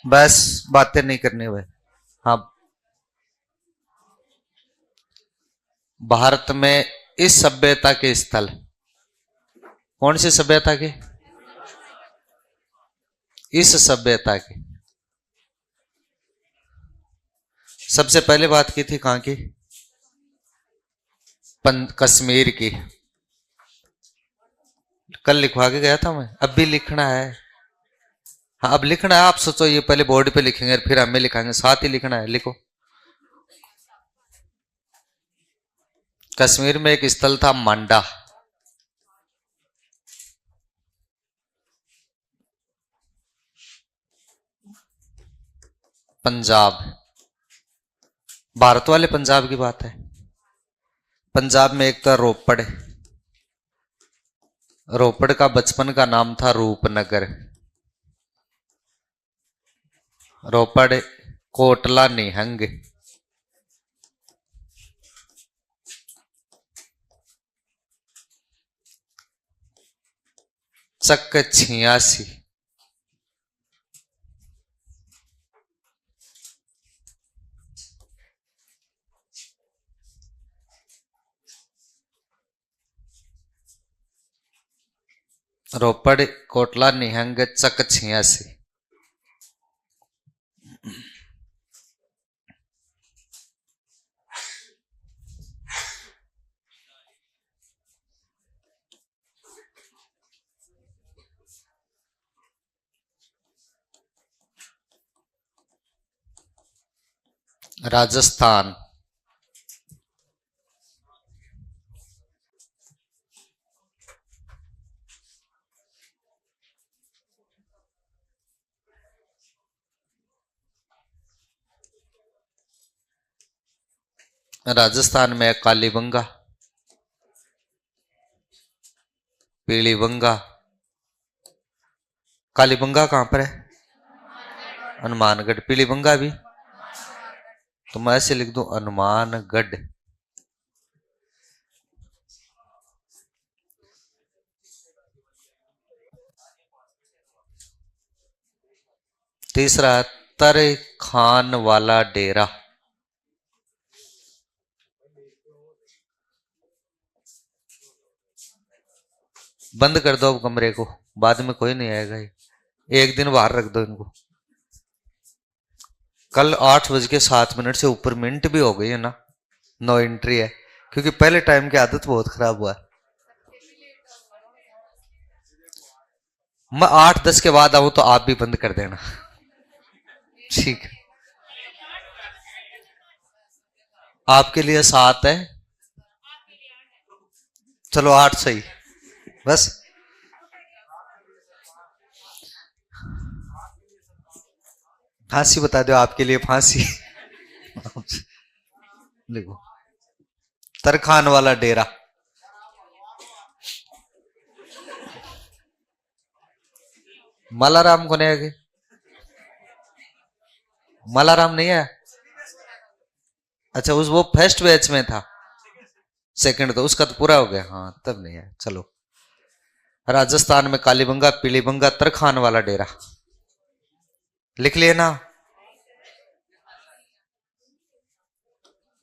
बस बातें नहीं करनी भाई। हाँ, भारत में इस सभ्यता के स्थल, कौन सी सभ्यता के? इस सभ्यता के सबसे पहले बात की थी कहां की? कश्मीर की। कल लिखवा के गया था मैं, अब भी लिखना है। हाँ अब लिखना है, आप सोचो ये पहले बोर्ड पे लिखेंगे फिर हमें लिखाएंगे, साथ ही लिखना है, लिखो। कश्मीर में एक स्थल था मांडा। पंजाब, भारत वाले पंजाब की बात है। पंजाब में एक था रोपड़। रोपड़ का बचपन का नाम था रूपनगर। रोपड़, कोटला, निहंग। चक 86। रोपड़, कोटला, निहंग, चक 86। राजस्थान, राजस्थान में कालीबंगा, पीलीबंगा। कालीबंगा कहां पर है? हनुमानगढ़। पीलीबंगा भी, तो मैं ऐसे लिख दूं हनुमानगढ़। तीसरा, तर खान वाला डेरा। बंद कर दो अब कमरे को, बाद में कोई नहीं आएगा। एक दिन बाहर रख दो इनको। कल 8:07 से ऊपर मिनट भी हो गई है ना, नो एंट्री है, क्योंकि पहले टाइम की आदत बहुत खराब हुआ है। मैं 8:10 के बाद आऊं तो आप भी बंद कर देना, ठीक? आपके लिए 7 है, चलो 8 सही, बस। फांसी बता दो, आपके लिए फांसी। लिखो, तरखान वाला डेरा। मलाराम को नहीं आगे? मलाराम नहीं है? अच्छा, उस वो फर्स्ट बैच में था, सेकंड तो उसका तो पूरा हो गया, हाँ तब नहीं है। चलो, राजस्थान में कालीबंगा, पीलीबंगा, तरखान वाला डेरा। लिख लिए ना?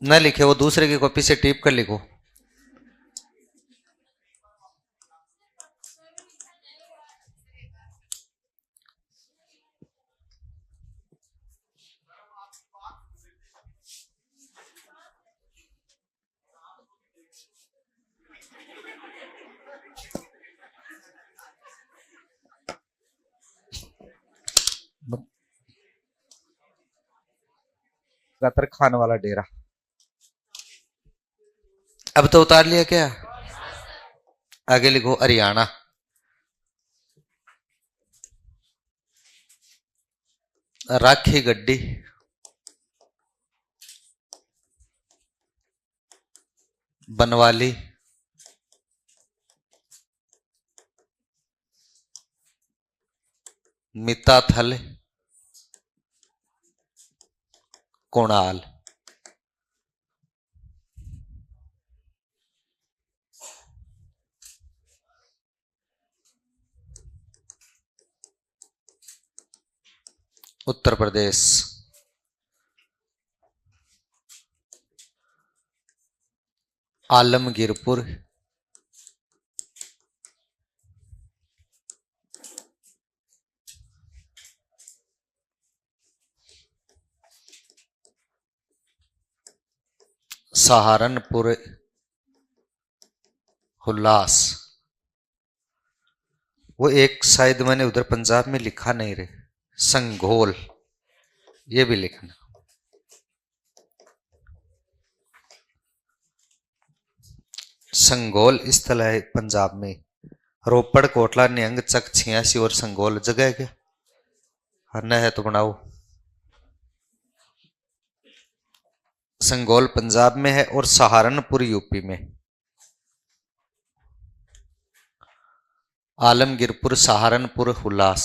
न लिखे वो दूसरे की कॉपी से टिप कर लिखो। तरखान वाला डेरा। अब तो उतार लिया क्या? आगे लिखो हरियाणा। राखी गड्डी, बनवाली, मिताथल, कोणाल। उत्तर प्रदेश। आलमगीरपुर, सहारनपुर, हुल्लास। वो एक शायद मैंने उधर पंजाब में लिखा नहीं रे, संघोल, ये भी लिखना। संघोल स्थल है पंजाब में। रोपड़, कोटला, निहंग, चक, छियासी और संघोल जगह है क्या? हरना है तो बनाओ। संघोल पंजाब में है और सहारनपुर यूपी में। आलमगीरपुर, सहारनपुर, हुल्लास।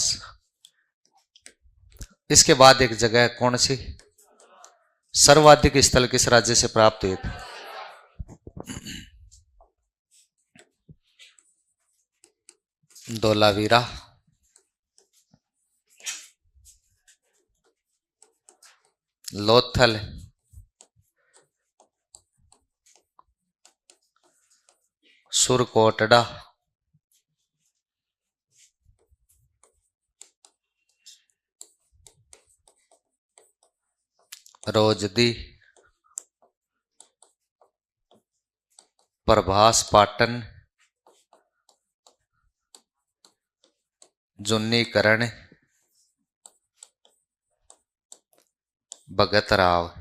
इसके बाद एक जगह है, कौन सी? सर्वाधिक स्थल किस राज्य से प्राप्त हुए थे? धोलावीरा, लोथल, सुरकोटड़ा, रोजदी, प्रभास पाटन, जुन्नीकरण, भगत राव,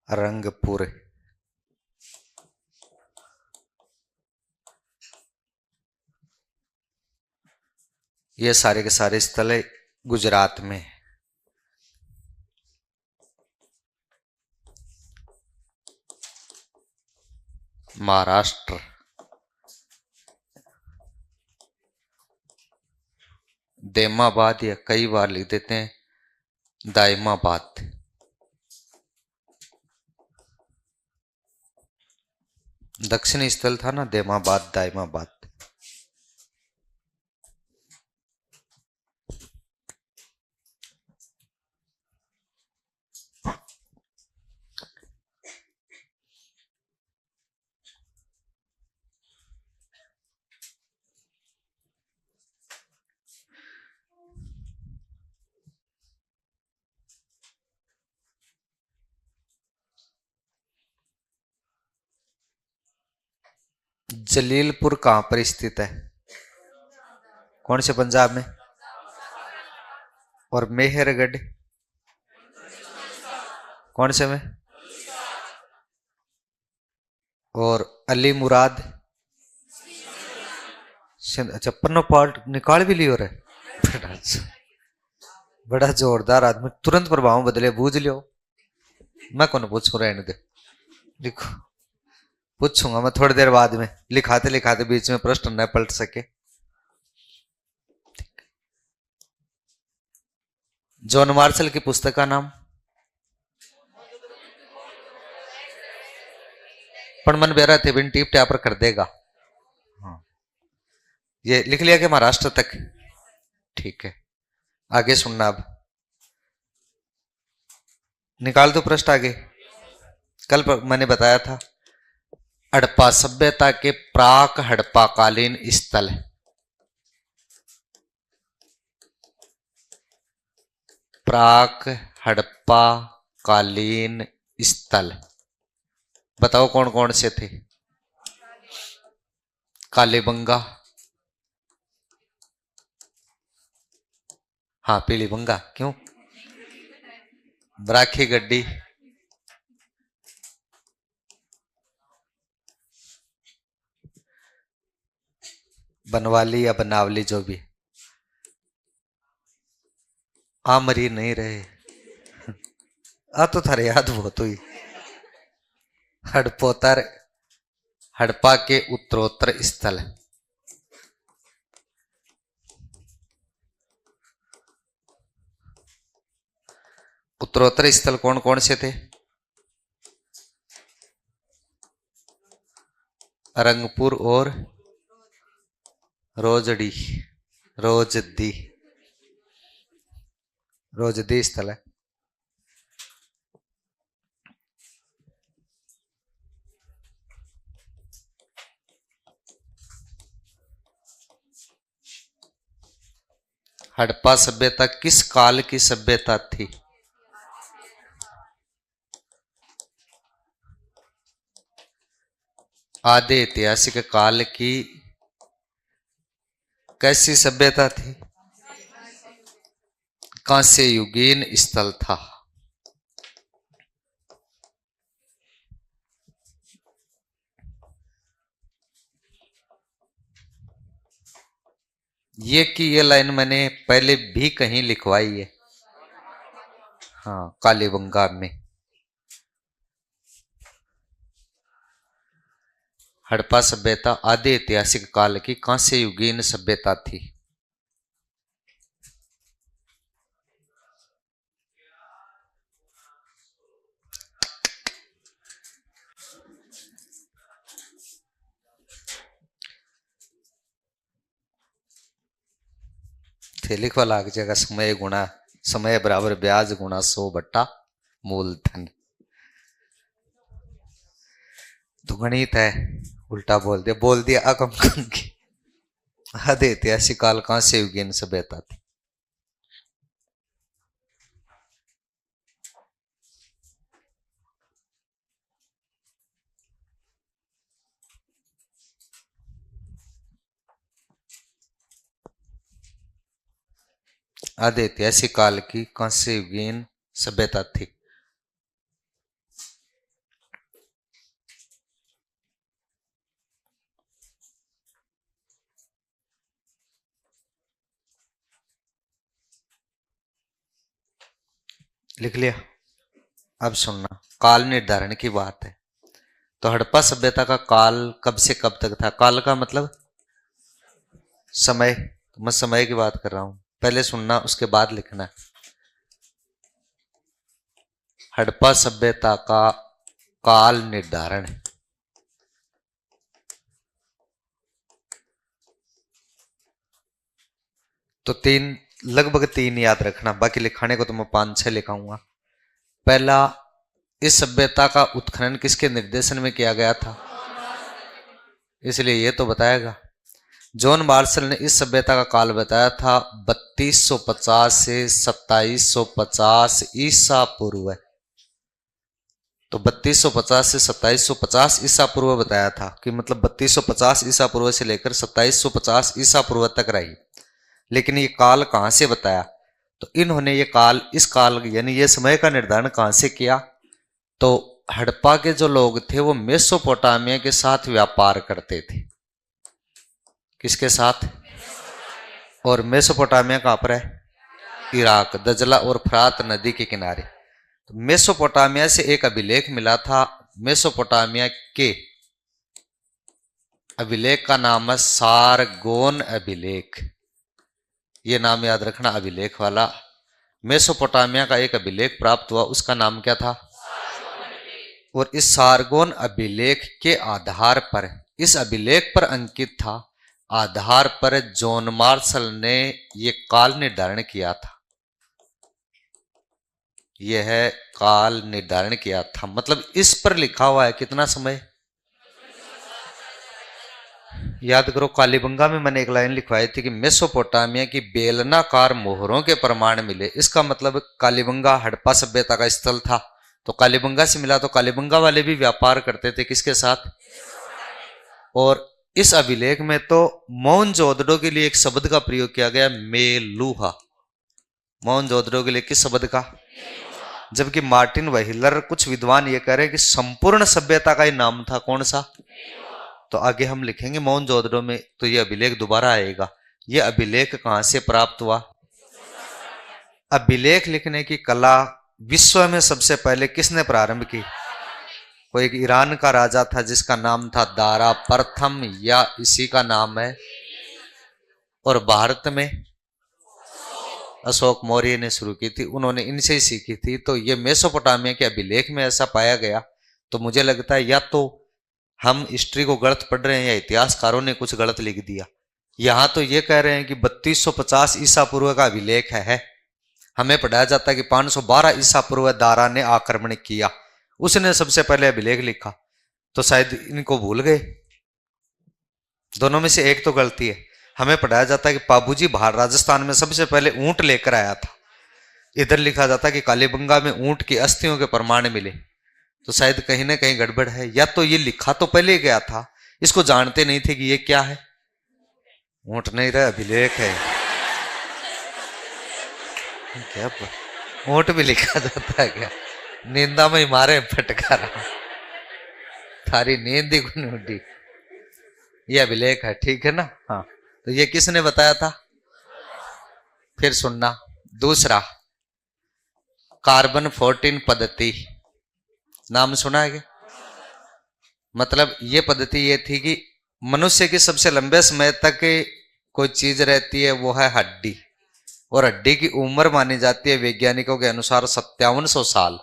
रंगपुर। ये सारे के सारे स्थल है गुजरात में। महाराष्ट्र, देमाबाद, या कई बार लिख देते हैं दायमाबाद। दक्षिणी स्थल था ना देमाबाद, दायमाबाद। जलीलपुर कहां पर स्थित है? कौन से पंजाब में? और मेहरगढ़ कौन से में? और अली मुराद अच्छा, पन्नो पार्ट निकाल भी लियो रे। बड़ा जोरदार आदमी, तुरंत प्रभाव बदले, बूझ लियो। मैं कौन पूछू, रहने दे, लिखो। पूछूंगा मैं थोड़ी देर बाद में, लिखाते लिखाते बीच में प्रश्न न पलट सके। जॉन मार्शल की पुस्तक का नाम? पण मन बेरा थे बिन टीप टैपर कर देगा। हाँ, ये लिख लिया कि महाराष्ट्र तक? ठीक है, आगे सुनना। अब निकाल दो प्रश्न आगे। कल मैंने बताया था हड़प्पा सभ्यता के प्राक हड़प्पा कालीन स्थल। प्राक हड़प्पा कालीन स्थल बताओ कौन कौन से थे? कालीबंगा, हाँ पीलीबंगा, क्यों? बराखी गड्डी, बनवाली या बनावली, जो भी। आमरी नहीं रहे। आ तो थारे याद बहुत हुई। हड़पोतर, हड़प्पा के उत्तरोत्तर स्थल। उत्तरोत्तर स्थल कौन कौन से थे? रंगपुर और रोजड़ी। रोजदी, रोजदी स्थल है। हड़प्पा सभ्यता किस काल की सभ्यता थी? आधे ऐतिहासिक काल की कैसी सभ्यता थी? कांस्य युगीन स्थल था। ये लाइन मैंने पहले भी कहीं लिखवाई है, हाँ, कालीबंगा में। हड़प्पा सभ्यता आदि ऐतिहासिक काल की कांस्य युगीन सभ्यता थी। लिखवा लाग जाएगा समय गुणा समय बराबर ब्याज गुणा 100 बट्टा मूलधन। तो गणित है, उल्टा बोल दिया अकम की। आधे ऐतिहासिक काल कांस्य युगीन सभ्यता थी। आधे ऐतिहासिक काल की कांस्य युगीन सभ्यता थी। लिख लिया? अब सुनना, काल निर्धारण की बात है। तो हड़प्पा सभ्यता का काल कब से कब तक था? काल का मतलब समय, तो मैं समय की बात कर रहा हूं, पहले सुनना उसके बाद लिखना। हड़प्पा सभ्यता का काल निर्धारण, तो लगभग तीन याद रखना, बाकी लिखाने को तो मैं 5-6 लिखाऊंगा। पहला, इस सभ्यता का उत्खनन किसके निर्देशन में किया गया था? इसलिए ये तो बताएगा। जॉन मार्शल ने इस सभ्यता का काल बताया था 3250 से 2750 ईसा पूर्व। तो 3250 से 2750 ईसा पूर्व बताया था कि मतलब 3250 ईसा पूर्व से लेकर 2750 ईसा पूर्व तक रही। लेकिन ये काल कहां से बताया? तो इन्होंने ये काल, इस काल यानी ये समय का निर्धारण कहां से किया? तो हड़प्पा के जो लोग थे वो मेसोपोटामिया के साथ व्यापार करते थे। किसके साथ? और मेसोपोटामिया कहां पर है? इराक, दजला और फरात नदी के किनारे। तो मेसोपोटामिया से एक अभिलेख मिला था। मेसोपोटामिया के अभिलेख का नाम है सारगोन अभिलेख। ये नाम याद रखना, अभिलेख वाला। मेसोपोटामिया का एक अभिलेख प्राप्त हुआ, उसका नाम क्या था? और इस सारगोन अभिलेख के आधार पर, इस अभिलेख पर अंकित था, आधार पर जॉन मार्शल ने यह काल निर्धारण किया था। यह काल निर्धारण किया था, मतलब इस पर लिखा हुआ है कितना समय? याद करो, कालीबंगा में मैंने एक लाइन लिखवाई थी कि मेसोपोटामिया की बेलनाकार मोहरों के प्रमाण मिले। इसका मतलब कालीबंगा हड़प्पा सभ्यता का स्थल था। तो कालीबंगा से मिला, तो कालीबंगा वाले भी व्यापार करते थे किसके साथ? और इस अभिलेख में तो मोहनजोदड़ो के लिए एक शब्द का प्रयोग किया गया, मेलुहा। मोहनजोदड़ो के लिए किस शब्द का? जबकि मार्टिन व्हीलर, कुछ विद्वान ये कह रहे हैं कि संपूर्ण सभ्यता का ही नाम था। कौन सा? तो आगे हम लिखेंगे मोहनजोदड़ो में, तो ये अभिलेख दोबारा आएगा। ये अभिलेख कहां से प्राप्त हुआ? अभिलेख लिखने की कला विश्व में सबसे पहले किसने प्रारंभ की? कोई एक ईरान का राजा था जिसका नाम था दारा प्रथम, या इसी का नाम है। और भारत में अशोक मौर्य ने शुरू की थी, उन्होंने इनसे ही सीखी थी। तो ये मेसोपोटामिया के अभिलेख में ऐसा पाया गया। तो मुझे लगता है या तो हम हिस्ट्री को गलत पढ़ रहे हैं या इतिहासकारों ने कुछ गलत लिख दिया। यहां तो ये कह रहे हैं कि 3250 ईसा पूर्व का अभिलेख है। हमें पढ़ाया जाता है कि 512 ईसा पूर्व दारा ने आक्रमण किया, उसने सबसे पहले अभिलेख लिखा। तो शायद इनको भूल गए, दोनों में से एक तो गलती है। हमें पढ़ाया जाता है कि पाबूजी बाहर राजस्थान में सबसे पहले ऊंट लेकर आया था। इधर लिखा जाता है कि कालीबंगा में ऊंट की अस्थियों के प्रमाण मिले। तो शायद कहीं ना कहीं गड़बड़ है, या तो ये लिखा तो पहले गया था, इसको जानते नहीं थे कि ये क्या है, ऊंट नहीं रहा अभिलेख है। क्या ऊंट भी लिखा जाता है क्या? नींदा में मारे फटकारा, थारी नींद ही गुन उड़ी। ये अभिलेख है, ठीक है ना? हाँ, तो ये किसने बताया था? फिर सुनना। दूसरा, कार्बन 14 पद्धति, नाम सुना है क्या? मतलब ये पद्धति ये थी कि मनुष्य की सबसे लंबे समय तक कोई चीज रहती है, वो है हड्डी, और हड्डी की उम्र मानी जाती है वैज्ञानिकों के अनुसार 5700 साल।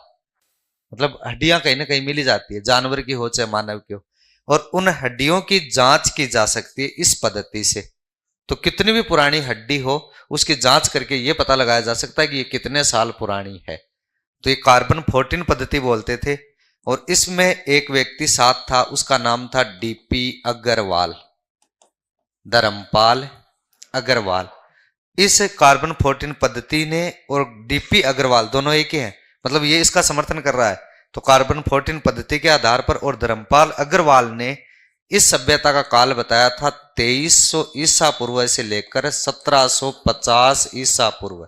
मतलब हड्डियां कहीं ना कहीं मिली जाती है, जानवर की हो चाहे मानव की हो, और उन हड्डियों की जांच की जा सकती है इस पद्धति से। तो कितनी भी पुरानी हड्डी हो, उसकी जांच करके ये पता लगाया जा सकता है कि ये कितने साल पुरानी है। तो ये कार्बन 14 पद्धति बोलते थे। और इसमें एक व्यक्ति साथ था, उसका नाम था डीपी अग्रवाल, धर्मपाल अग्रवाल। इस कार्बन 14 पद्धति ने और डीपी अग्रवाल दोनों एक ही हैं, मतलब ये इसका समर्थन कर रहा है। तो कार्बन 14 पद्धति के आधार पर और धर्मपाल अग्रवाल ने इस सभ्यता का काल बताया था 2300 ईसा पूर्व से लेकर 1750 ईसा पूर्व।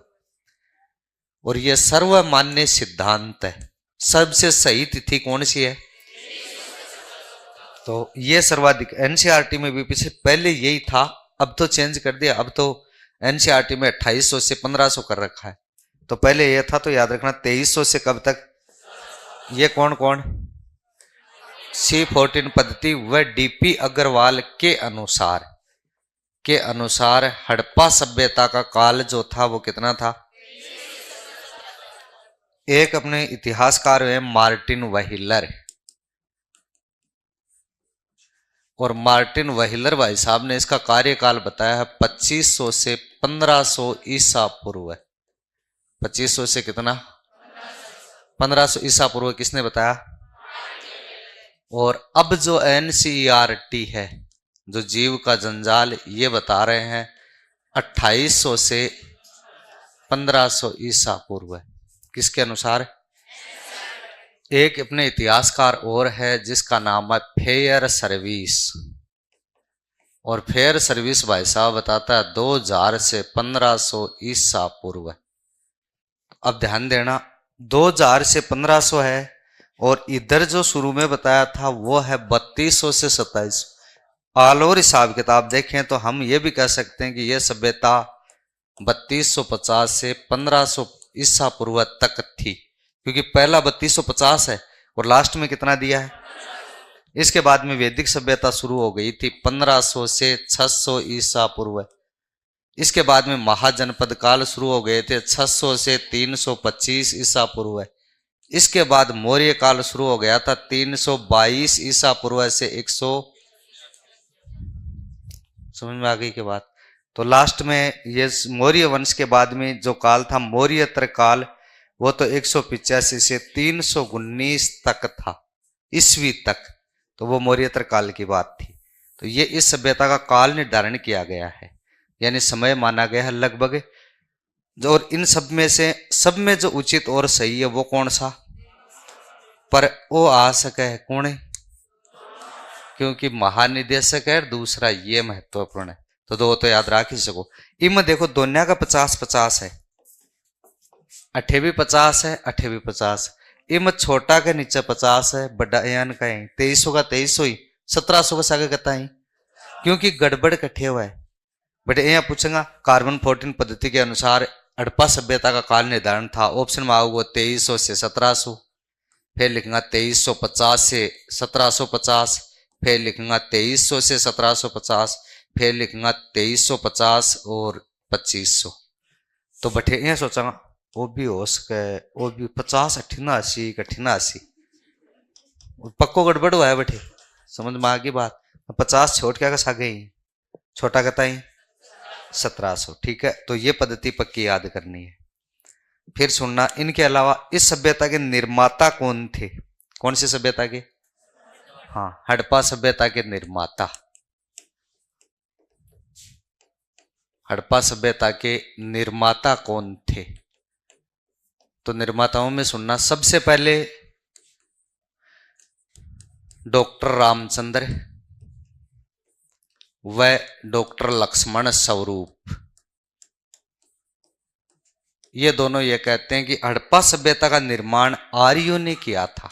और यह सर्वमान्य सिद्धांत है। सबसे सही तिथि कौन सी है? तो ये सर्वाधिक एनसीईआरटी में भी पीछे पहले यही था, अब तो चेंज कर दिया, अब तो एनसीईआरटी में 2800 से 1500 कर रखा है। तो पहले ये था, तो याद रखना 2300 से कब तक? ये कौन कौन? C14 पद्धति व डीपी अग्रवाल के अनुसार हड़प्पा सभ्यता का काल जो था वो कितना था? एक अपने इतिहासकार है मार्टिन व्हीलर, और मार्टिन व्हीलर भाई साहब ने इसका कार्यकाल बताया है 2500 से 1500 ईसा पूर्व। 2500 से कितना? 1500 ईसा पूर्व किसने बताया? और अब जो एनसीईआरटी है, जो जीव का जंजाल, ये बता रहे हैं 2800 से 1500 ईसा पूर्व। किसके अनुसार? एक अपने इतिहासकार और है जिसका नाम है फेयर सर्विस, और फेयर सर्विस भाई साहब बताता है 2000 से 1500 ईसा पूर्व। अब ध्यान देना, 2000 से 1500 है, और इधर जो शुरू में बताया था वो है 3200 से 2700। ऑल ओवर हिसाब किताब देखें तो हम ये भी कह सकते हैं कि यह सभ्यता 3250 से 1500 ईसा पूर्व तक थी, क्योंकि पहला 3250 है और लास्ट में कितना दिया है? इसके बाद में वैदिक सभ्यता शुरू हो गई थी 1500 से 600 ईसा पूर्व। इसके बाद में महाजनपद काल शुरू हो गए थे 600 से 325 ईसा पूर्व। इसके बाद मौर्य काल शुरू हो गया था 322 ईसा पूर्व से 100। समझ में आ गई के बाद? तो लास्ट में ये मौर्य वंश के बाद में जो काल था मौर्योत्तर काल, वो तो 185 से 319 तक था, ईस्वी तक। तो वो मौर्योत्तर काल की बात थी। तो ये इस सभ्यता का काल निर्धारण किया गया है, यानी समय माना गया है लगभग। जो और इन सब में से सब में जो उचित और सही है वो कौन सा? पर वो आ सके है कौन है? क्योंकि महानिदेशक है, दूसरा ये महत्वपूर्ण है। तो दो तो याद रख ही सको। इनमें देखो दोनों का 50-50 है, अठे भी 50 है, अठे भी 50। इनमें छोटा के नीचे 50 है, बड़ा यान का है 2300 का 2300 ही, 1700 का सागे कहता है, क्योंकि गड़बड़ कट्ठे हुआ है। बट यहाँ पूछेगा कार्बन 14 पद्धति के अनुसार हड़प्पा सभ्यता का काल निर्धारण था। ऑप्शन में आओगे 2300 से 1700, फिर लिखूंगा 2350 से 1750, फिर लिखूंगा 2300 से 1750, फिर लिखूंगा 2350 और 2500। तो बटे यहाँ सोचा वो भी हो सके, वो भी 50 88 88 पक्को गड़बड़ हुआ है बटे। समझ में आ गई बात? 50 छोट क्या सागे ही, छोटा कहता ही 1700। ठीक है, तो ये पद्धति पक्की याद करनी है। फिर सुनना, इनके अलावा इस सभ्यता के निर्माता कौन थे? कौन सी सभ्यता के? हाँ, हड़प्पा सभ्यता के निर्माता। हड़प्पा सभ्यता के निर्माता कौन थे? तो निर्माताओं में सुनना, सबसे पहले डॉक्टर रामचंद्र व डॉक्टर लक्ष्मण स्वरूप, ये दोनों ये कहते हैं कि हड़प्पा सभ्यता का निर्माण आर्यों ने किया था।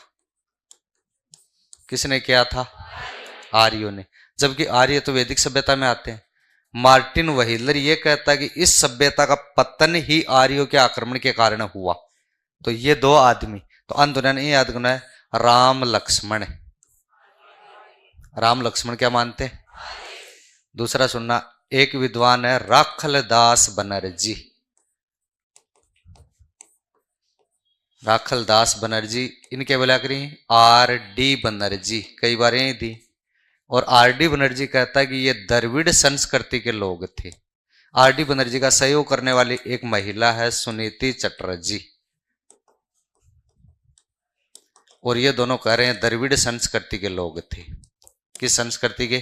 किसने किया था? आर्यों ने। जबकि आर्य तो वैदिक सभ्यता में आते हैं। मार्टिन व्हीलर ये कहता है कि इस सभ्यता का पतन ही आर्यों के आक्रमण के कारण हुआ। तो ये दो आदमी, तो अंत ने याद करना है, राम लक्ष्मण। राम लक्ष्मण क्या मानते हैं? दूसरा सुनना, एक विद्वान है राखलदास बनर्जी। राखलदास बनर्जी, इनके बोला करी आर डी बनर्जी, कई बार यही थी। और आर डी बनर्जी कहता है कि ये द्रविड़ संस्कृति के लोग थे। आर डी बनर्जी का सहयोग करने वाली एक महिला है सुनीति चटर्जी, और ये दोनों कह रहे हैं द्रविड़ संस्कृति के लोग थे। किस संस्कृति के?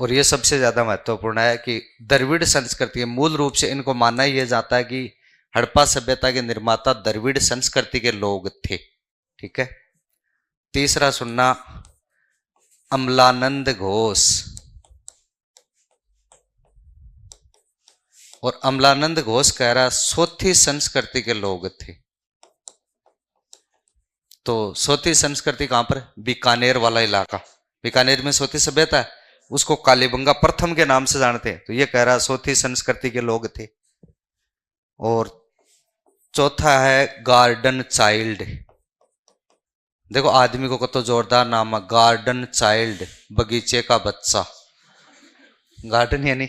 और ये सबसे ज्यादा महत्वपूर्ण है कि द्रविड़ संस्कृति, मूल रूप से इनको माना यह जाता है कि हड़प्पा सभ्यता के निर्माता द्रविड़ संस्कृति के लोग थे। ठीक है। तीसरा सुनना, अमलानंद घोष। और अमलानंद घोष कह रहा सोथी संस्कृति के लोग थे। तो सोथी संस्कृति कहां पर? बीकानेर वाला इलाका। बीकानेर में सोथी सभ्यता है, उसको कालीबंगा प्रथम के नाम से जानते हैं। तो ये कह रहा सोथी संस्कृति के लोग थे। और चौथा है गार्डन चाइल्ड। देखो आदमी को कतो जोरदार नाम है, गार्डन चाइल्ड, बगीचे का बच्चा। गार्डन यानी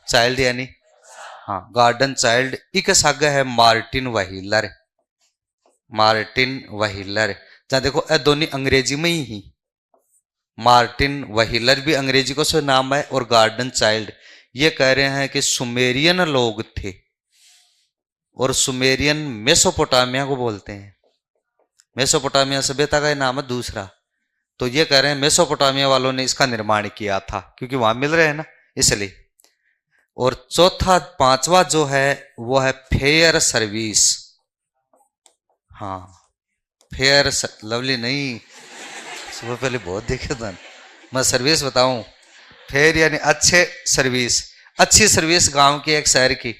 चाइल्ड यानी हाँ, गार्डन चाइल्ड। एक सागा है मार्टिन व्हीलर। मार्टिन व्हीलर, जहां देखो ए दोनों अंग्रेजी में ही। मार्टिन व्हीलर भी अंग्रेजी को से नाम है, और गार्डन चाइल्ड ये कह रहे हैं कि सुमेरियन लोग थे। और सुमेरियन मेसोपोटामिया को बोलते हैं। मेसोपोटामिया सभ्यता का नाम है दूसरा। तो ये कह रहे हैं मेसोपोटामिया वालों ने इसका निर्माण किया था, क्योंकि वहां मिल रहे हैं ना, इसलिए। और चौथा पांचवा जो है वो है फेयर सर्विस। हाँ, फेयर लवली नहीं, सुबह पहले बहुत देखे था। मैं सर्विस बताऊं, फेयर यानी अच्छे सर्विस, अच्छी सर्विस गांव की, एक शहर की,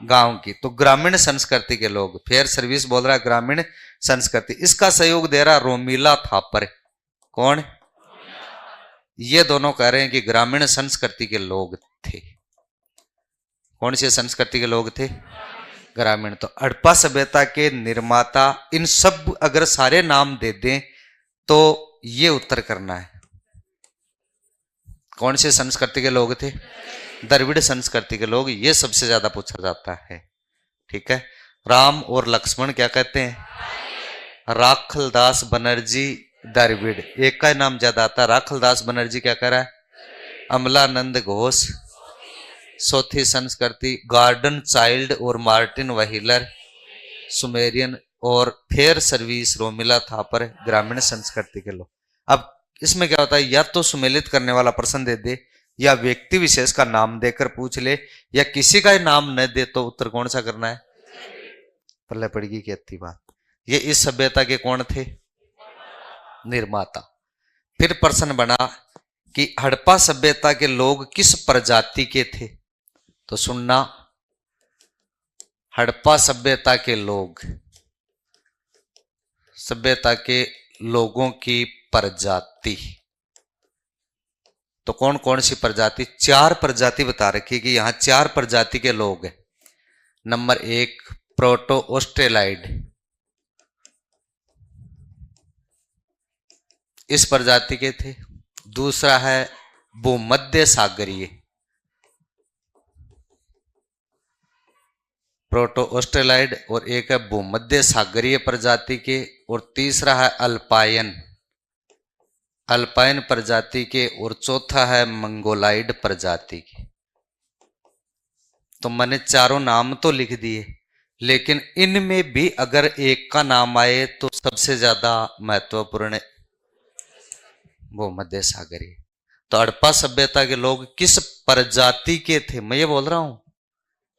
गांव की। तो ग्रामीण संस्कृति के लोग, फेयर सर्विस बोल रहा है ग्रामीण संस्कृति। इसका सहयोग दे रहा रोमिला थापर। कौन? ये दोनों कह रहे हैं कि ग्रामीण संस्कृति के लोग थे। कौन से संस्कृति के लोग थे? ग्रामीण। तो हड़प्पा सभ्यता के निर्माता, इन सब अगर सारे नाम दे दें तो ये उत्तर करना है। कौन से संस्कृति के लोग थे? द्रविड़ संस्कृति के लोग। ये सबसे ज्यादा पूछा जाता है। ठीक है। राम और लक्ष्मण क्या कहते हैं? राखलदास बनर्जी द्रविड़। एक का नाम ज्यादा आता है। राखलदास बनर्जी क्या कह रहा है? अमलानंद घोष सोथी संस्कृति, गार्डन चाइल्ड और मार्टिन व्हीलर सुमेरियन, और फेयर सर्विस रोमिला थापर ग्रामीण संस्कृति के लोग। अब इसमें क्या होता है, या तो सुमेलित करने वाला प्रश्न दे दे, या व्यक्ति विशेष का नाम देकर पूछ ले, या किसी का नाम न दे तो उत्तर कौन सा करना है? पल्ले पड़गी की अच्छी बात। ये इस सभ्यता के कौन थे? निर्माता। फिर प्रश्न बना कि हड़प्पा सभ्यता के लोग किस प्रजाति के थे? तो सुनना, हड़प्पा सभ्यता के लोग, सभ्यता के लोगों की प्रजाति। तो कौन कौन सी प्रजाति? 4 प्रजाति बता रखी कि यहां 4 प्रजाति के लोग हैं। नंबर 1 प्रोटो ऑस्ट्रेलाइड, इस प्रजाति के थे। दूसरा है भूमध्य सागरीय, प्रोटो ऑस्ट्रेलाइड, और एक है भूमध्य सागरीय प्रजाति के। और तीसरा है अल्पायन, अल्पाइन प्रजाति के। और चौथा है मंगोलाइड प्रजाति के। तो मैंने चारों नाम तो लिख दिए, लेकिन इनमें भी अगर एक का नाम आए तो सबसे ज्यादा महत्वपूर्ण भूमध्य सागरीय। तो हड़प्पा सभ्यता के लोग किस प्रजाति के थे, मैं ये बोल रहा हूं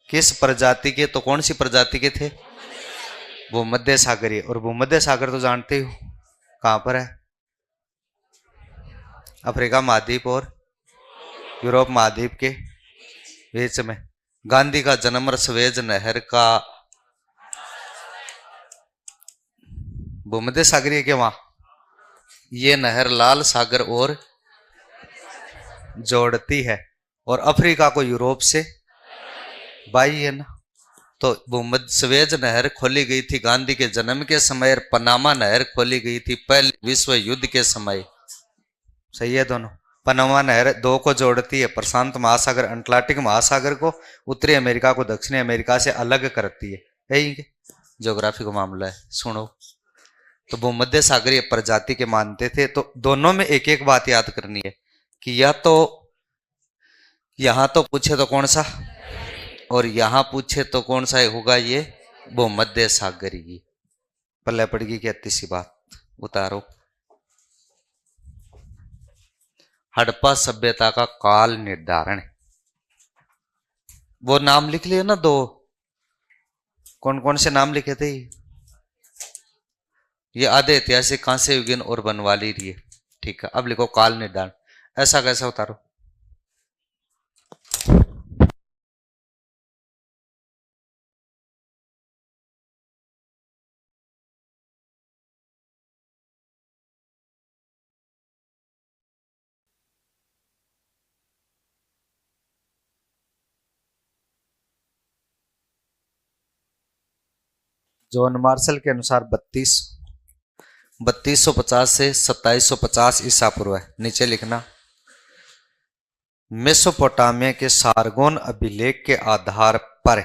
किस प्रजाति के, तो कौन सी प्रजाति के थे? भूमध्य सागरीय। और भूमध्य सागर तो जानते हो कहां पर है? अफ्रीका महाद्वीप और यूरोप महाद्वीप के बीच में। गांधी का जन्म सुएज नहर का भूमध्य सागरीय के वहां, ये नहर लाल सागर और जोड़ती है, और अफ्रीका को यूरोप से बाई है ना। तो भूमध्य सुएज नहर खोली गई थी गांधी के जन्म के समय, और पनामा नहर खोली गई थी पहले विश्व युद्ध के समय। सही है दोनों। पनामा नहर दो को जोड़ती है, प्रशांत महासागर अटलांटिक महासागर को उत्तरी अमेरिका को दक्षिणी अमेरिका से अलग करती है। यही ज्योग्राफी का मामला है, सुनो। तो भूमध्य सागरीय प्रजाति के मानते थे। तो दोनों में एक एक बात याद करनी है कि या तो यहां तो पूछे तो कौन सा, और यहां पूछे तो कौन सा होगा, ये भूमध्य सागरीय। पल्ले पड़गी की अति सी बात उतारो। हड़प्पा सभ्यता का काल निर्धारण, वो नाम लिख लिए ना दो, कौन कौन से नाम लिखे थे? ये आधे ऐतिहासिक, कांस्य युगीन और बनवाली रही। ठीक है, अब लिखो काल निर्धारण। ऐसा कैसा उतारो? जॉन मार्शल के अनुसार 3250 से 2750 ईसा पूर्व है। नीचे लिखना, मेसोपोटामिया के सारगोन अभिलेख के आधार पर,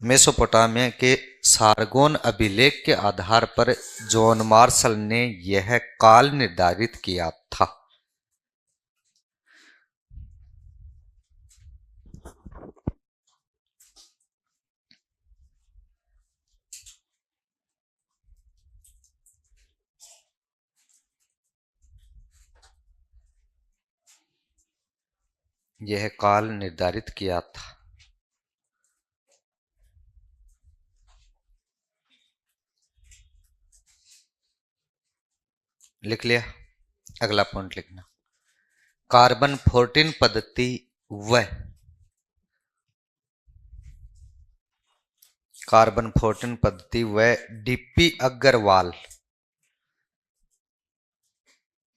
मेसोपोटामिया के सारगोन अभिलेख के आधार पर जॉन मार्शल ने यह काल निर्धारित किया था। यह काल निर्धारित किया था। लिख लिया? अगला पॉइंट लिखना, कार्बन 14 पद्धति व कार्बन 14 पद्धति व डीपी अग्रवाल,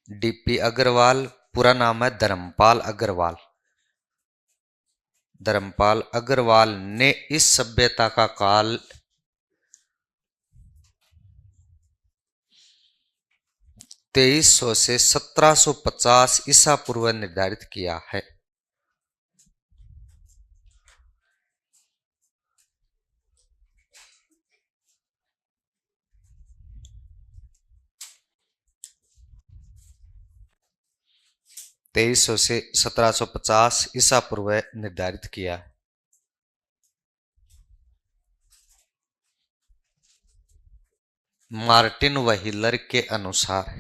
डीपी अग्रवाल पूरा नाम है धर्मपाल अग्रवाल, धर्मपाल अग्रवाल ने इस सभ्यता का काल 2300 से 1750 ईसा पूर्व निर्धारित किया है। तेईस सौ से 1750 ईसा पूर्व निर्धारित किया। मार्टिन व्हीलर के अनुसार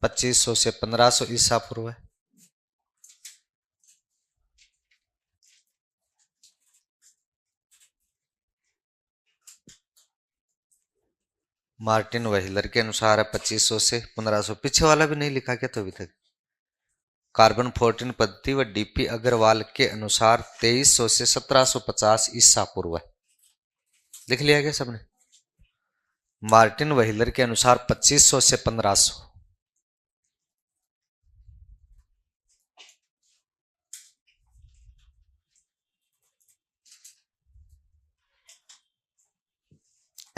2500 से 1500 ईसा पूर्व। मार्टिन व्हीलर के अनुसार है 2500 से 1500। पीछे वाला भी नहीं लिखा क्या तो अभी तक? कार्बन 14 पद्धति व डीपी अग्रवाल के अनुसार 2300 से 1750 ईसा पूर्व। लिख लिया क्या सबने? मार्टिन व्हीलर के अनुसार 2500 से 1500।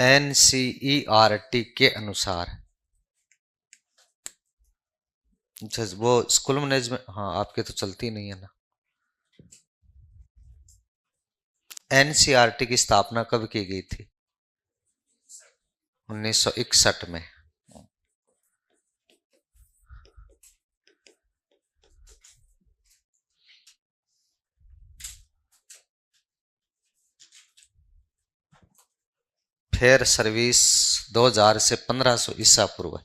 एनसीईआरटी के अनुसार, वो स्कूल मैनेजमेंट, हाँ आपके तो चलती नहीं है ना। एनसीईआरटी की स्थापना कब की गई थी? 1961 में। फिर सर्विस 2000 से 1500 ईसा पूर्व।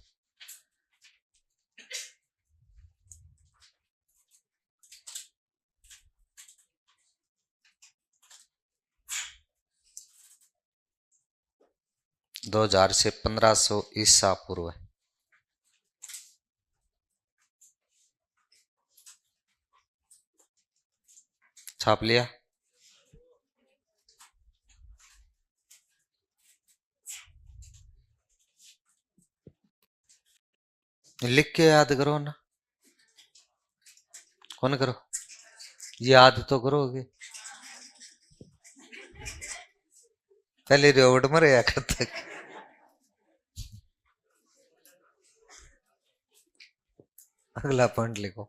दो हजार से 1500 ईसा पूर्व। छाप लिया। लिख के याद करो ना। कौन करो, याद तो करोगे। पहले रोड में रहा करते। अगला पॉइंट लिखो।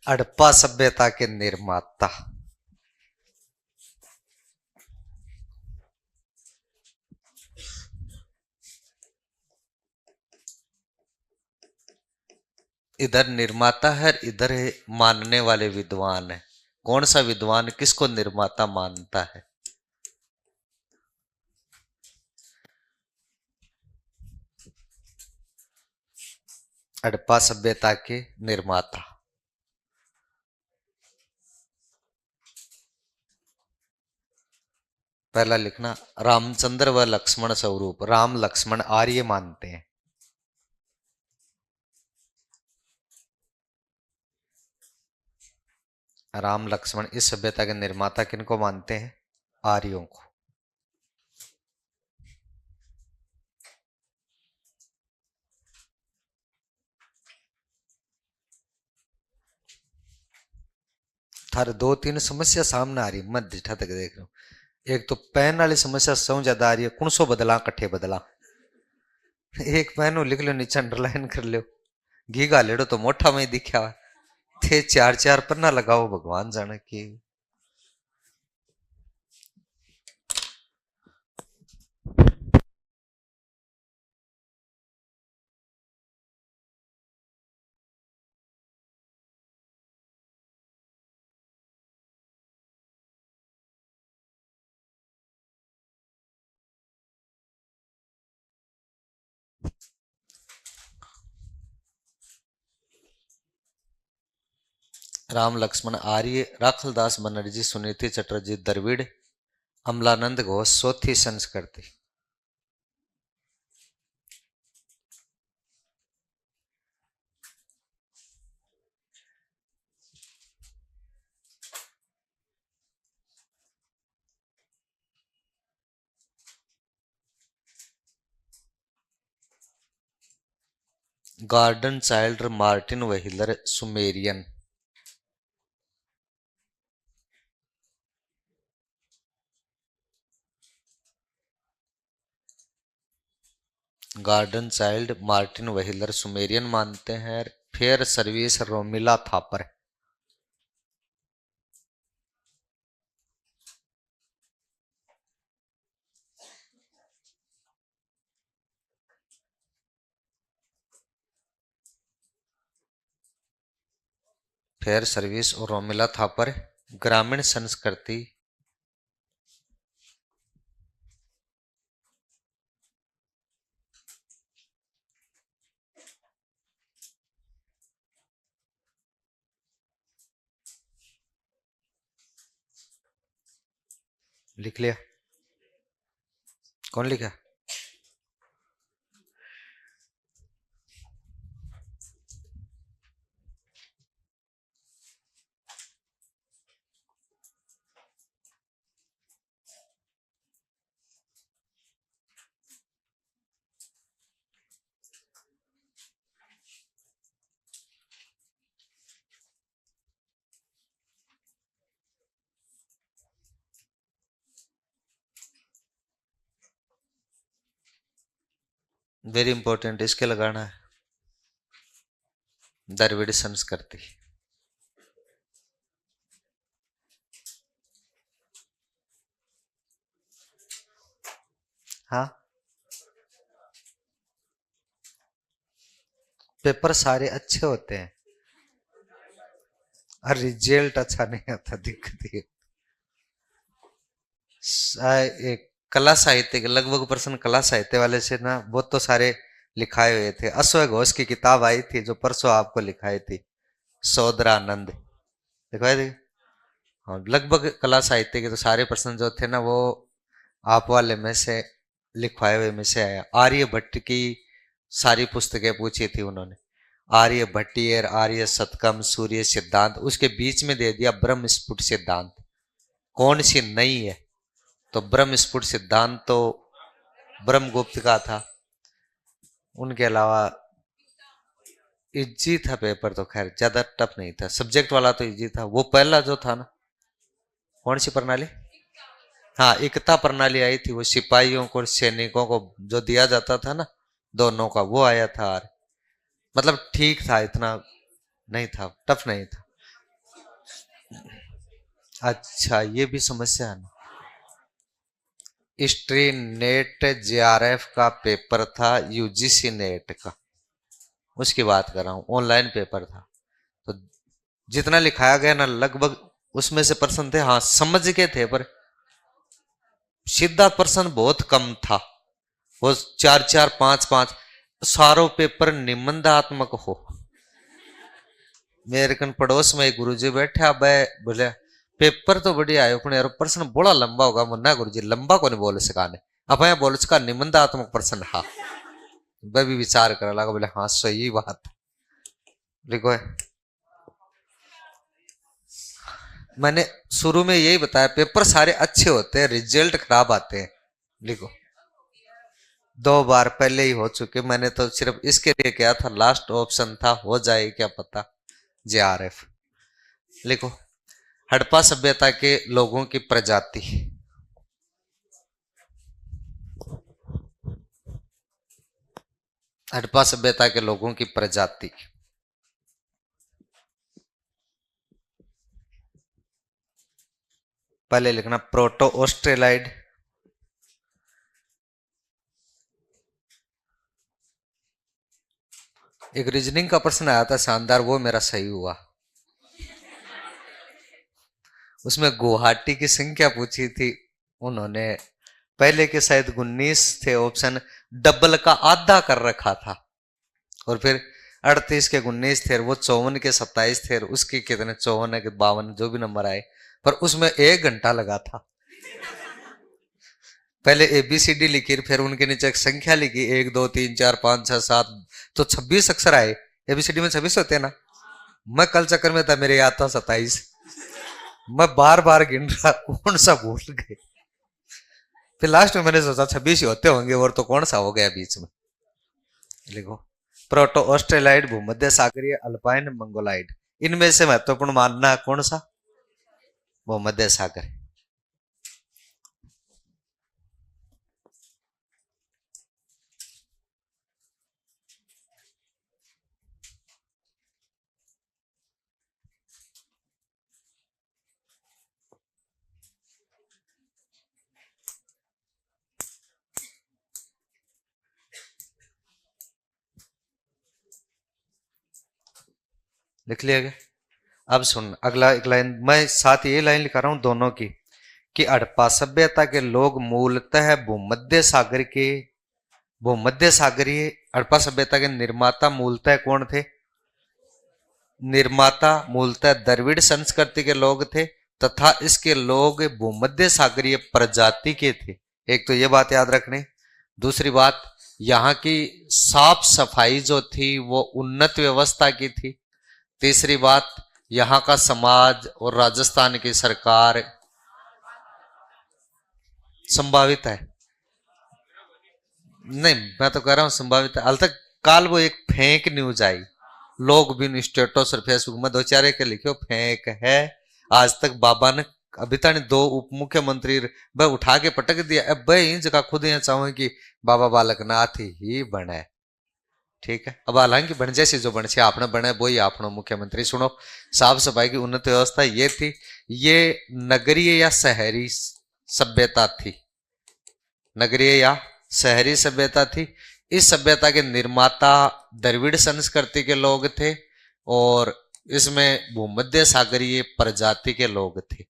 हड़प्पा सभ्यता के निर्माता। इधर निर्माता है, इधर है मानने वाले विद्वान है। कौन सा विद्वान किसको निर्माता मानता है? हड़प्पा सभ्यता के निर्माता। पहला लिखना, रामचंद्र व लक्ष्मण स्वरूप। राम लक्ष्मण आर्य मानते हैं। राम लक्ष्मण इस सभ्यता के निर्माता किनको मानते हैं? आर्यों को। थारे दो तीन समस्या सामने आ रही, मत दिठा तक देख रहा हूं। एक तो पेन वाली समस्या सौ ज्यादा आ रही है। कौन सो बदला कट्ठे बदला। एक पेन लिख लो, नीचे अंडरलाइन कर लो। घी गालेड़ो तो मोटा में ही दिखा थे। चार चार पन्ना लगाओ, भगवान जाने की। राम लक्ष्मण आर्य, राखलदास बनर्जी, सुनीति चटर्जी द्रविड़, अमलानंद घोष चौथी संस्कृति। Garden child, Martin wheeler, Sumerian. Garden child, Martin wheeler, Sumerian मानते हैं। Fair service, Romila Thapar. Fair service और रोमिला थापर। ग्रामीण संस्कृति। लिख लिया? कौन लिखा? वेरी इंपॉर्टेंट, इसके लगाना है। द्रविड़ संस्कृति। हाँ, पेपर सारे अच्छे होते हैं और रिजल्ट अच्छा नहीं आता, दिक्कत ये। एक कला साहित्य के लगभग प्रश्न कला साहित्य वाले से ना बहुत तो सारे लिखाए हुए थे। अश्व घोष की किताब आई थी जो परसों आपको लिखाई थी, सौदरानंद, लिखवाई थी। हाँ, लगभग कला साहित्य के तो सारे प्रश्न जो थे ना वो आप वाले में से लिखवाए हुए में से आया। आर्यभट्ट की सारी पुस्तकें पूछी थी उन्होंने, आर्यभट्टीय, आर्य सतकम, सूर्य सिद्धांत, उसके बीच में दे दिया ब्रह्म स्फुट सिद्धांत, कौन सी नहीं है? तो ब्रह्म स्फुट सिद्धांत तो ब्रह्मगुप्त का था। उनके अलावा इजी था पेपर, तो खैर ज्यादा टफ नहीं था, सब्जेक्ट वाला तो इजी था। वो पहला जो था ना, कौन सी प्रणाली? हाँ, एकता प्रणाली आई थी, वो सिपाहियों को सैनिकों को जो दिया जाता था ना दोनों का, वो आया था। मतलब ठीक था, इतना नहीं था, टफ नहीं था। अच्छा, ये भी समस्या है ना। हिस्ट्री नेट जेआरएफ का पेपर था, यूजीसी नेट का, उसकी बात कर रहा हूं, ऑनलाइन पेपर था। तो जितना लिखाया गया ना लगभग उसमें से प्रश्न थे, हाँ समझ के थे, पर सीधा प्रश्न बहुत कम था। वो 4-4, 5-5 सारो पेपर निबंधात्मक हो। मेरे कन पड़ोस में एक गुरुजी बैठे, अब बोले पेपर तो बढ़िया आयो पर यार प्रश्न बड़ा लंबा होगा। मुन्ना गुरुजी लंबा को नहीं बोल सकाने, अब यहाँ बोल सका निबंधात्मक प्रश्न। हाँ, वह भी विचार कर लगा, बोले हाँ सही बात। लिखो, मैंने शुरू में यही बताया पेपर सारे अच्छे होते हैं, रिजल्ट खराब आते हैं। लिखो, 2 बार पहले ही हो चुके, मैंने तो सिर्फ इसके लिए किया था, लास्ट ऑप्शन था, हो जाए क्या पता जेआरएफ। लिखो, हड़प्पा सभ्यता के लोगों की प्रजाति, हड़प्पा सभ्यता के लोगों की प्रजाति, पहले लिखना प्रोटो ऑस्ट्रेलाइड, एक रीजनिंग का प्रश्न आया था शानदार, वो मेरा सही हुआ। उसमें गुवाहाटी की संख्या पूछी थी उन्होंने, पहले के शायद 19 थे ऑप्शन, डबल का आधा कर रखा था, और फिर 38 के 19 थे, वो 54 के 27 थे, उसके कितने 54 के 52 जो भी नंबर आए, पर उसमें 1 घंटा लगा था। पहले ABCD लिखी, फिर उनके नीचे एक संख्या लिखी, 1 2 3 4 5 6 7, तो 26 अक्षर आए। ABCD में 26 होते हैं ना, मैं कल चक्कर में था, मेरे याद था 27, मैं बार बार गिन रहा कौन सा भूल गए, फिर लास्ट में मैंने सोचा 26 ही होते होंगे, और तो कौन सा हो गया बीच में। लिखो, प्रोटो ऑस्ट्रेलाइड, भूमध्य सागरीय, अल्पाइन, मंगोलाइड, इनमें से महत्वपूर्ण मानना कौन सा? भूमध्य सागर। लिख लिया गया। अब सुन, अगला एक लाइन मैं साथ ये लाइन लिखा रहा हूं दोनों की, कि हड़प्पा सभ्यता के लोग मूलतः भूमध्य सागर के, भूमध्य सागरीय, हड़प्पा सभ्यता के निर्माता मूलतः कौन थे? निर्माता मूलतः द्रविड़ संस्कृति के लोग थे, तथा इसके लोग भूमध्य सागरीय प्रजाति के थे। एक तो ये बात याद रखनी। दूसरी बात, यहाँ की साफ सफाई जो थी वो उन्नत व्यवस्था की थी। तीसरी बात, यहाँ का समाज और राजस्थान की सरकार संभावित है, नहीं मैं तो कह रहा हूं संभावित है। हाल तक काल वो एक फेक न्यूज आई, लोग भी स्टेटस और फेसबुक में 2-4 के लिखे फेक है, आज तक बाबा ने अभी तक 2 उप मुख्यमंत्री वह उठा के पटक दिया। अब वह इन जगह खुद यहाँ चाहूँ कि बाबा बालकनाथ ही बने, ठीक है। अब हालांकि बन जैसी जो बन से आपने बने वो ही आपनो मुख्यमंत्री। सुनो, साफ सफाई की उन्नत व्यवस्था ये थी, ये नगरीय या शहरी सभ्यता थी, नगरीय या शहरी सभ्यता थी। इस सभ्यता के निर्माता द्रविड़ संस्कृति के लोग थे और इसमें भूमध्य सागरीय प्रजाति के लोग थे।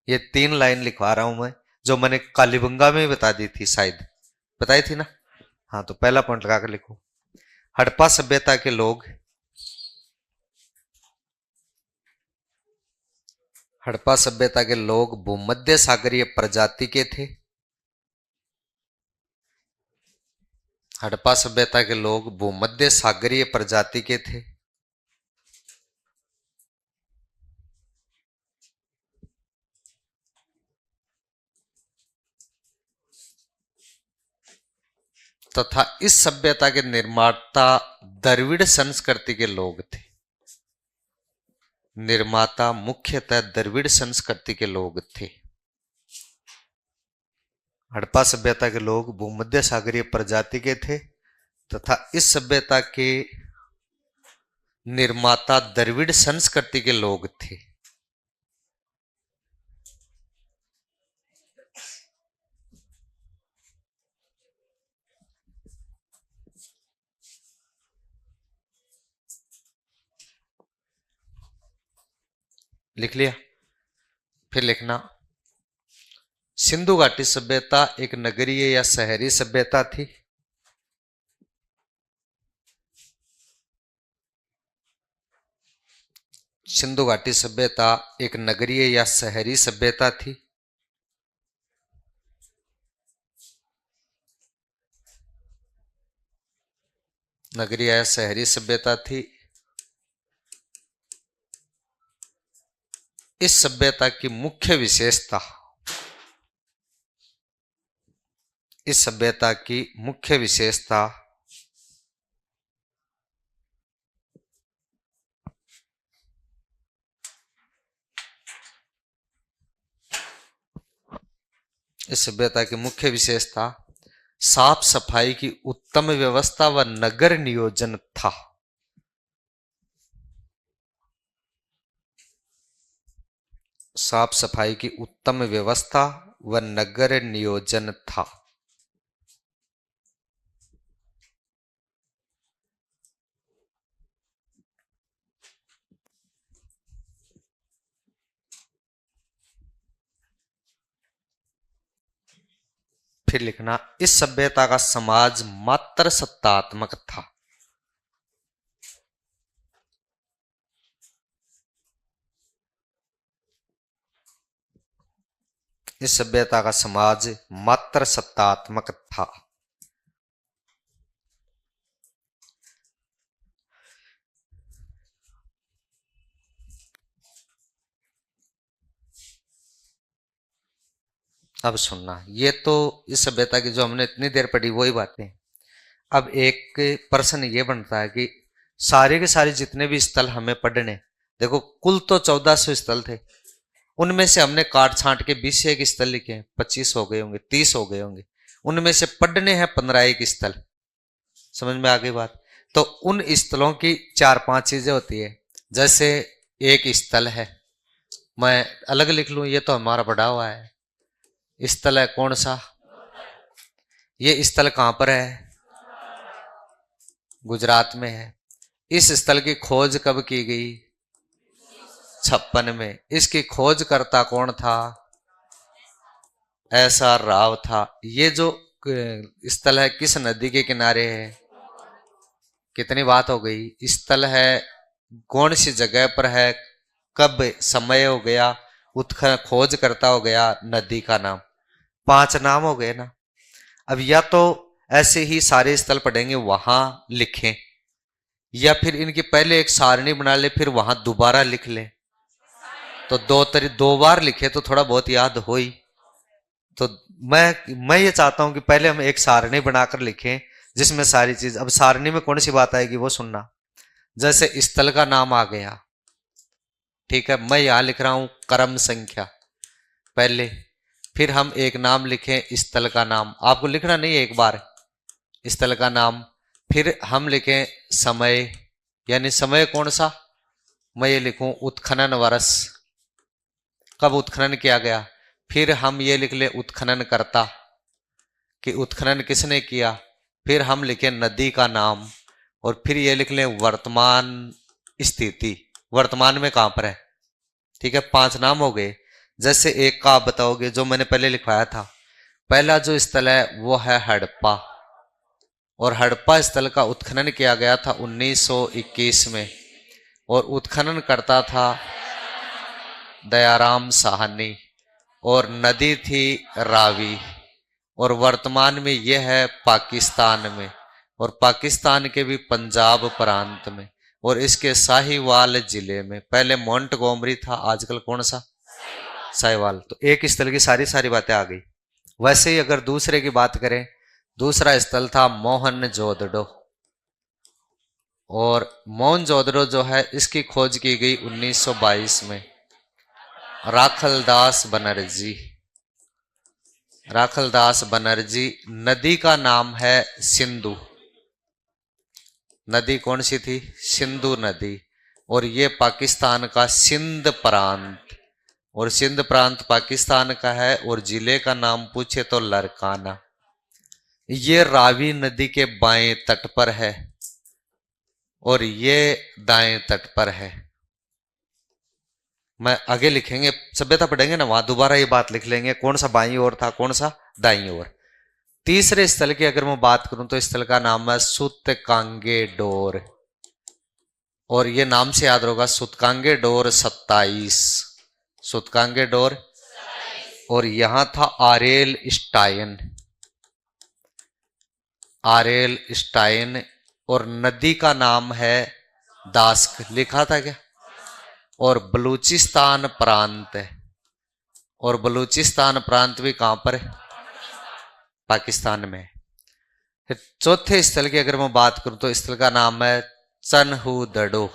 ये 3 लाइन लिखवा रहा हूं मैं, जो मैंने कालीबंगा में बता दी थी, शायद बताई थी ना। हाँ, तो पहला पॉइंट लगाकर लिखो, हड़प्पा सभ्यता के लोग, हड़प्पा सभ्यता के लोग भूमध्य सागरीय प्रजाति के थे। हड़प्पा सभ्यता के लोग भूमध्य सागरीय प्रजाति के थे। तथा इस सभ्यता के निर्माता द्रविड़ संस्कृति के लोग थे। निर्माता मुख्यतः द्रविड़ संस्कृति के लोग थे। हड़प्पा सभ्यता के लोग भूमध्य सागरीय प्रजाति के थे तथा इस सभ्यता के निर्माता द्रविड़ संस्कृति के लोग थे। लिख लिया? फिर लिखना, सिंधु घाटी सभ्यता एक नगरीय या शहरी सभ्यता थी। सिंधु घाटी सभ्यता एक नगरीय या शहरी सभ्यता थी। नगरीय या शहरी सभ्यता थी। इस सभ्यता की मुख्य विशेषता, इस सभ्यता की मुख्य विशेषता इस सभ्यता की मुख्य विशेषता साफ सफाई की उत्तम व्यवस्था व नगर नियोजन था। साफ सफाई की उत्तम व्यवस्था व नगर नियोजन था। फिर लिखना, इस सभ्यता का समाज मात्र सत्तात्मक था। इस सभ्यता का समाज मात्र सत्तात्मक था। अब सुनना, ये तो इस सभ्यता की जो हमने इतनी देर पढ़ी वही बातें। अब एक प्रश्न ये बनता है कि सारे के सारे जितने भी स्थल हमें पढ़ने, देखो कुल तो 1400 स्थल थे, उनमें से हमने काट छांट के 20 एक स्थल लिखे हैं, 25 हो गए होंगे, 30 हो गए होंगे, उनमें से पढ़ने हैं 15 एक स्थल। समझ में आ गई बात? तो उन स्थलों की 4-5 चीजें होती है। जैसे एक स्थल है, मैं अलग लिख लूं, ये तो हमारा पढ़ा हुआ है। स्थल है कौन सा? ये स्थल कहां पर है? गुजरात में है। इस स्थल की खोज कब की गई? 56 में। इसकी खोज करता कौन था? एसआर राव था। ये जो स्थल है किस नदी के किनारे है? कितनी बात हो गई? स्थल है कौन सी जगह पर है, कब समय हो गया, खोज करता हो गया, नदी का नाम। 5 नाम हो गए ना। अब या तो ऐसे ही सारे स्थल पढ़ेंगे वहां लिखें, या फिर इनकी पहले एक सारणी बना ले फिर वहां दोबारा लिख ले, तो 2 बार लिखे तो थोड़ा बहुत याद हो ही। तो मैं ये चाहता हूं कि पहले हम एक सारणी बनाकर लिखें जिसमें सारी चीज। अब सारणी में कौन सी बात आएगी वो सुनना। जैसे स्थल का नाम आ गया, ठीक है, मैं यहां लिख रहा हूं क्रम संख्या पहले, फिर हम एक नाम लिखें स्थल का नाम, आपको लिखना नहीं है, एक बार स्थल का नाम, फिर हम लिखें समय, यानी समय कौन सा, मैं ये लिखूं उत्खनन वर्ष, कब उत्खनन किया गया, फिर हम ये लिख ले उत्खनन करता कि उत्खनन किसने किया, फिर हम लिखे नदी का नाम, और फिर ये लिख लें वर्तमान स्थिति, वर्तमान में कहां पर है। ठीक है, 5 नाम हो गए। जैसे एक का आप बताओगे, जो मैंने पहले लिखवाया था। पहला जो स्थल है वो है हड़प्पा, और हड़प्पा स्थल का उत्खनन किया गया था 1921 में, और उत्खनन करता था दयाराम साहनी, और नदी थी रावी, और वर्तमान में यह है पाकिस्तान में, और पाकिस्तान के भी पंजाब प्रांत में, और इसके साहिवाल जिले में। पहले मोंटगोमरी था, आजकल कौन सा, साहिवाल। तो एक स्थल की सारी बातें आ गई। वैसे ही अगर दूसरे की बात करें, दूसरा स्थल था मोहनजोदड़ो, और मोहनजोदड़ो जो है इसकी खोज की गई 1922 में, राखलदास बनर्जी, राखलदास बनर्जी। नदी का नाम है सिंधु, नदी कौन सी थी, सिंधु नदी, और ये पाकिस्तान का सिंध प्रांत, और सिंध प्रांत पाकिस्तान का है, और जिले का नाम पूछे तो लरकाना। ये रावी नदी के बाएं तट पर है, और ये दाएं तट पर है। मैं आगे लिखेंगे, सभ्यता पढ़ेंगे ना, वहां दोबारा ये बात लिख लेंगे, कौन सा बाईं ओर था, कौन सा दाईं ओर। तीसरे स्थल की अगर मैं बात करूं तो स्थल का नाम है सुतकांगे डोर, और ये नाम से याद होगा, सुतकांगे डोर 27, सुतकांगे डोर। और यहां था आरेल स्टाइन, आरेल स्टाइन, और नदी का नाम है दास्क, लिखा था क्या, और बलूचिस्तान प्रांत है, और बलूचिस्तान प्रांत भी कहां पर है, पाकिस्तान में। फिर चौथे स्थल की अगर मैं बात करूं तो स्थल का नाम है चनहूदड़ो,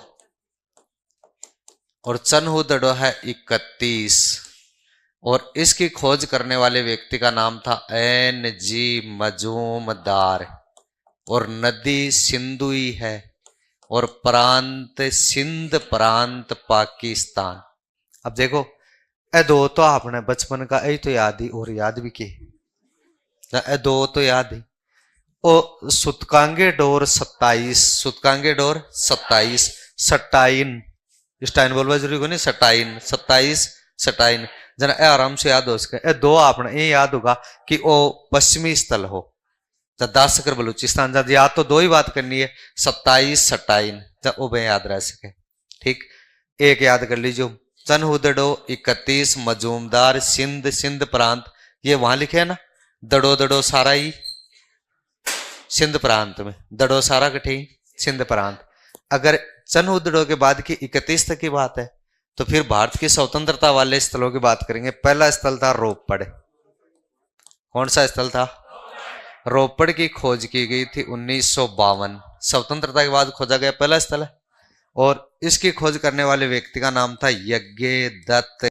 और चनहूदड़ो है 31, और इसकी खोज करने वाले व्यक्ति का नाम था NG मजूमदार, और नदी सिंधुई है, और प्रांत सिंध प्रांत पाकिस्तान। अब देखो, ए दो तो आपने बचपन का यही तो याद ही, और याद भी की, ए दो तो याद ही। ओ सुतकांगे डोर 27, सुतकांगे डोर 27, सटाइन, स्टाइन बोलवा जरूरी को नहीं, सटाइन 27, सटाइन जना ए आराम से याद हो सके। ए दो आपने ये याद होगा कि ओ पश्चिमी स्थल हो, जब दासकर बलूचिस्तान, जब याद तो दो ही बात करनी है, 27 सटाइन, जब वो बे याद रह सके। ठीक, एक याद कर लीजिए, चनहूदड़ो 31, मजूमदार सिंध, सिंध प्रांत, ये वहां लिखे है ना, दड़ो दड़ो सारा ही सिंध प्रांत में, दड़ो सारा कठे सिंध प्रांत। अगर चनहूदड़ो के बाद की 31 तक की बात है, तो फिर भारत की स्वतंत्रता वाले स्थलों की बात करेंगे। पहला स्थल था रोपड़, कौन सा स्थल था, रोपड़ की खोज की गई थी 1952, स्वतंत्रता के बाद खोजा गया पहला स्थल है, और इसकी खोज करने वाले व्यक्ति का नाम था यज्ञ दत्त